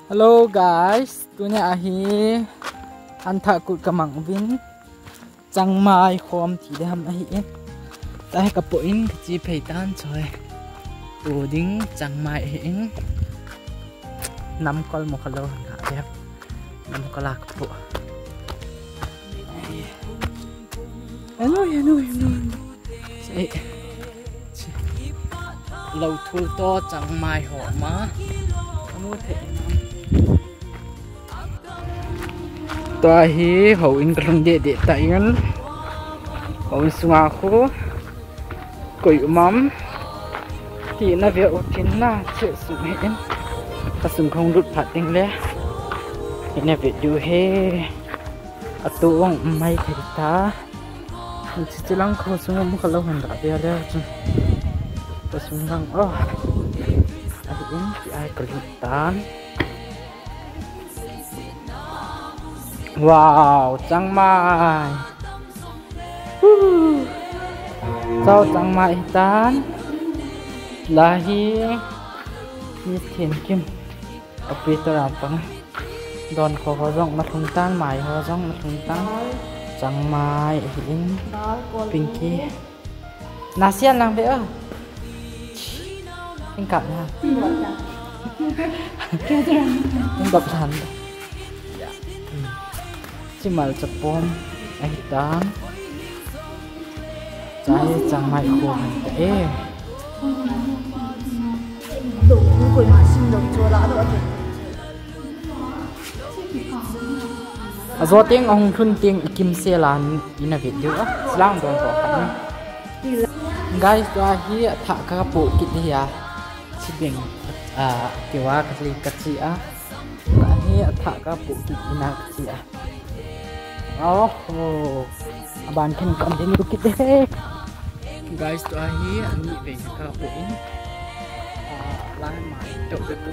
Hello guys, tunya ahi antha kut kamang vin chang mai khom thi dam ahi en tai kapo in chi phei tan choi tu ding chang mai en nam kol mo khalo ha dep nam kola kapo hello sei lâu thul to chang mai ho ma amu the toa hi hậu in rong de tại ngân hậu sunga khu cội mắm thì nó việc thiên na chịu sụn hết ta sụn không đút phạt tiếng lẽ thì nó việc du he à tụ ông may thầy ta chỉ lăng khâu xuống một cái lâu hơn đã bây giờ chứ ta xuống lăng ai in thì ai cần tan. Wow, chang mai. Sao chang mai tan lahi ni thiền kim api tara pang don kho rong na thung tan mai ho rong na thung tan chang mai in pinky nasian lang be anh cặp ha anh cặp thành chỉ mà chụp bom anh tan trái chẳng mai khô thế đủ cuối mà xin được cho đã được do tiếng ông khun tiếng kim xe lan in video lang don ko kan guys to hi tha ka pu kit hiya si beng kiwa kasli kachi hi tha ka pu kit ina kachi oh ban khen continue kit de guys to hi ani beng ka pu in lai mai to de pu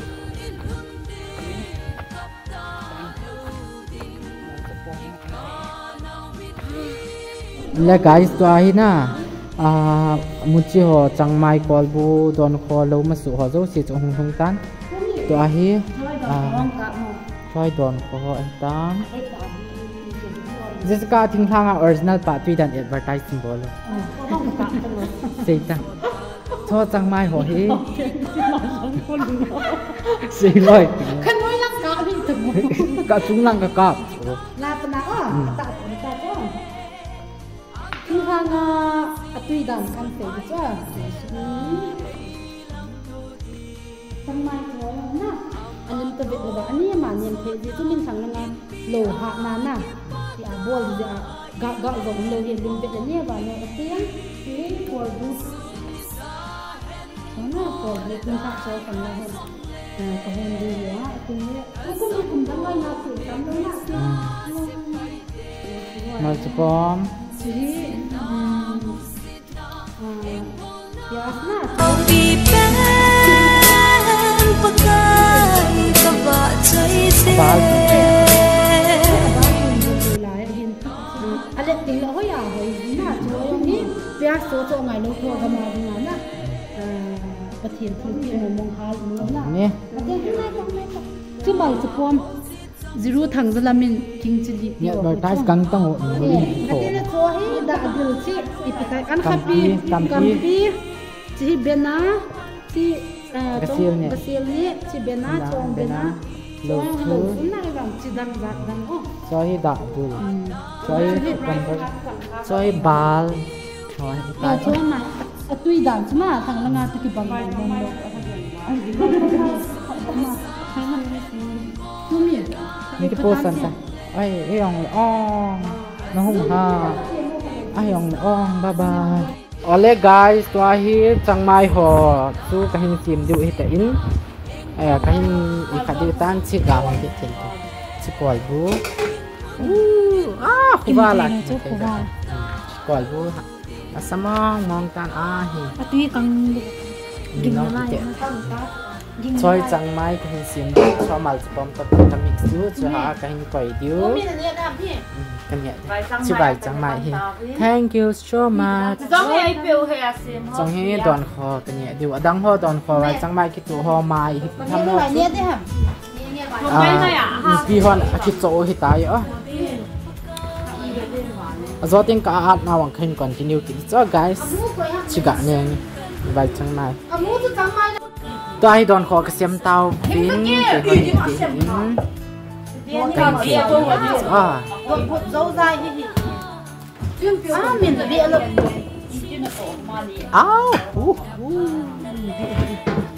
le guys to hi na muchi ho changmai kol bu don kho lo ma su ho zo si chong hong tan to hi choi don kho anh tan Jessica thing thang original pa tui dan advertising bolo sei ta cho changmai ho hi sei loi kan moi lang ka ni tu ka chung lang ka la pana ta cho tu hang atui dan kan se cha changmai ko na anin ta bit la ani ma niam the ji tu min sang na lo ha na na ti a bol ji ga zo lo ye lim bit ni ba no tiang ti for du sana for le kun ta so kan la hen ka hen du ya ti ne ko kun dang lai na ti kam lo na mal chpom ji ya na vì bên pakai kaba chai se ale ti lo ya hoi na cho yong ni pya so ngai lo ko ga ma ding na pathian thu ti mo mong hal mo na ni ate na ko chu mal chu pom zero thang zalamin king chili ni advertise kang tang ho ni tho ate na cho hi da adul chi ipitai an khapi kampi chi bena chi basil ni chi bena chong bena lo thu na bang chi dang o choi da du choi convert choi bal choi ta cho ma atui dan chma thang langa tu ki bang bang lo tu mi ni ki posan ta ai ong ong na hung ha ai ong ong bye bye ole guys to hi changmai ho chu ka hin sim du hi ta in ka hin I khadi tan chi ga ho ti chen chi koi bu khuba la chi koi bu asamong mong tan hi atui kang ging na lai choi changmai ka hin sim cho mal pom ta ka mix du chu ha ka hin koi diu kan ya chi bai changmai hi thank you so much trong hi don kho kan ya diu adang ho don kho wa changmai ki tu ho mai tham mo Pi hon akit so hitai a zoting ka at na wang khen continue ki so guys chiga neng vai chang nai tai don kho ka sem tau pin ke hon ki kan ki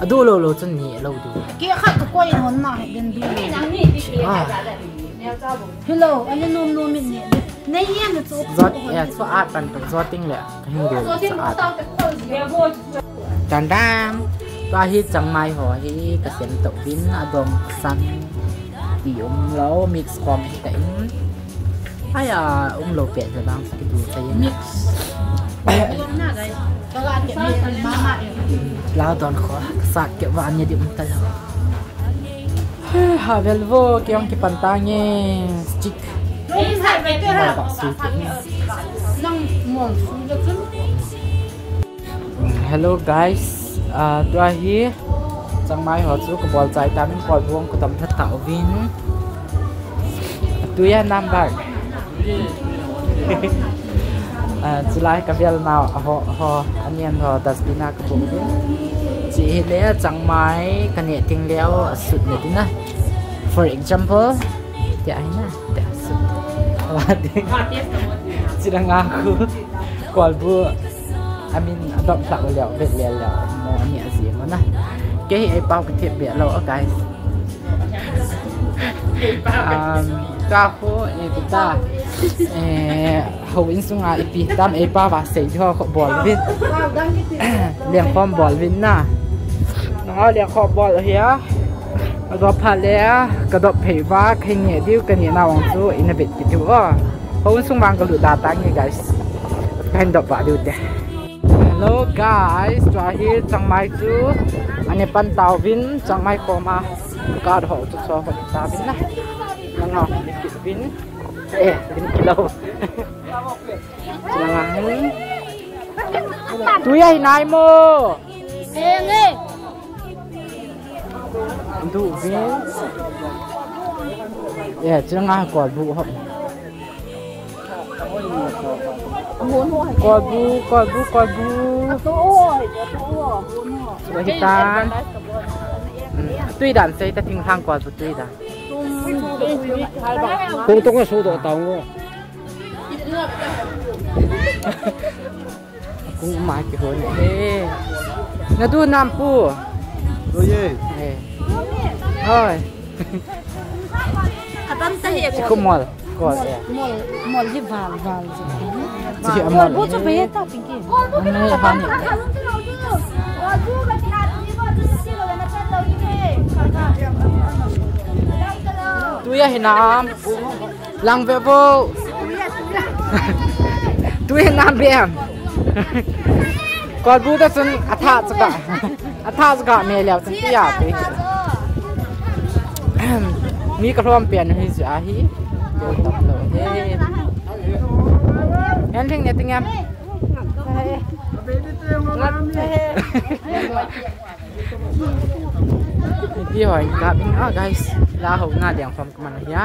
adu lo chân nhẹ lâu đi kia khác có quay hồn nào đến đi hello anh nôm nôm mình nhẹ này em là giót giót át bàn tụng giót tinh lệ hình đều át tràn đam toa hi chẳng mai hỏi hi cái xem tụng pin adom san tiểu lâu mix com tỉnh hay là lâu bẹt rồi đang cái đồ xây mix lao đòn khó sạc kiểu vạn như điểm tay hà velvo kiểu cái bàn tay nghe stick hello guys tôi hi chẳng mai họ chú có bò dài tám bò vuông của tầm thất tạo vin tôi nam bạc chỉ lại cái việc nào họ anh em họ đặt pin nào cũng được chỉ để chẳng mai cái này tiếng léo sụt này thế này for example thì anh nè để sụt là tiếng chỉ đang ngaku còn vừa amin động tạo léo về léo nó nhẹ gì mà nè cái ấy bao cái thiết bị lâu guys ca phố kita hầu in sung ai pi tam e pa va sei cho kho bol vin liang pom bol vin na nó liang kho bol hiaก็พาแล้วกระดกเพว่าใครเนี่ยดิ้วกันเนี่ยน่าวังสู้อินเวสต์ดิวอ๋อเพราะว่าส่งบางก็หลุดดาตั้งไง guys เป็นดอกบาดิวเด้ hello guys ตัวที่จังไม่จูอันนี้ปันเตาวินจังไม่โคมาก็ดอกจุดโซ่คนตาวินนะยังงอลิขิตวินวินกิโลจังงั้นตัวใหญ่นายโมดูวินจังงั้นกอดบุครับกอดบุสวยตาตุ้ยดันใส่แต่ทิ้งทางกอดบุตุ้ยดันคงต้องสู้ตัวเต่ากูมากี่คนเนี่ยดูน้ำปูดูเย่เฮ้ยจะคุ้มหมดก่อนหมดที่วาลจะหมดพูดจะไปตัดจริงๆไม่ทันตัวใหญ่น้ำลังเบบตัวใหญ่น้ำเบี้ยมก่อนบูดจนอัฐาสกัดเมลี่ยจนที่อยากไปมีกระพร้อมเปลี่ยนให้เสียฮีเดี๋ยวตัดเลยงั้นทิ้งเนี่ยทิ้งยังที่หอยกับอิงguys ลาหงหน้าเลี้ยงความกำมันยะ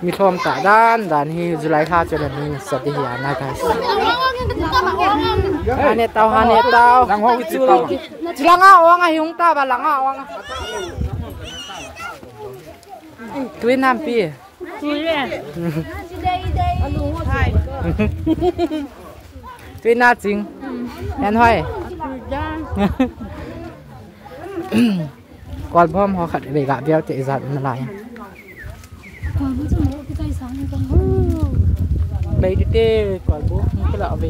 มีพร้อมตาด้านที่จุลัยท่าจนนี้สติยานะ guys อันนี้เตาลังห้องจุลังอ่ะวางอ่ะหิงตาบาลังอ่ะวางอ่ะตัวน้ำปีตัวน่าจริงแอนห้อยก่อนพ่อมอขัดเบกะเบี้ยวเจสันอะไรไปดิเต้ก่อนบุ๊กนี่ก็ละเบ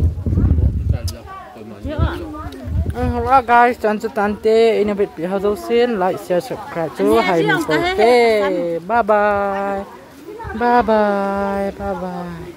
hello guys jangan tante ini video hausin like share subscribe to hai mi bye bye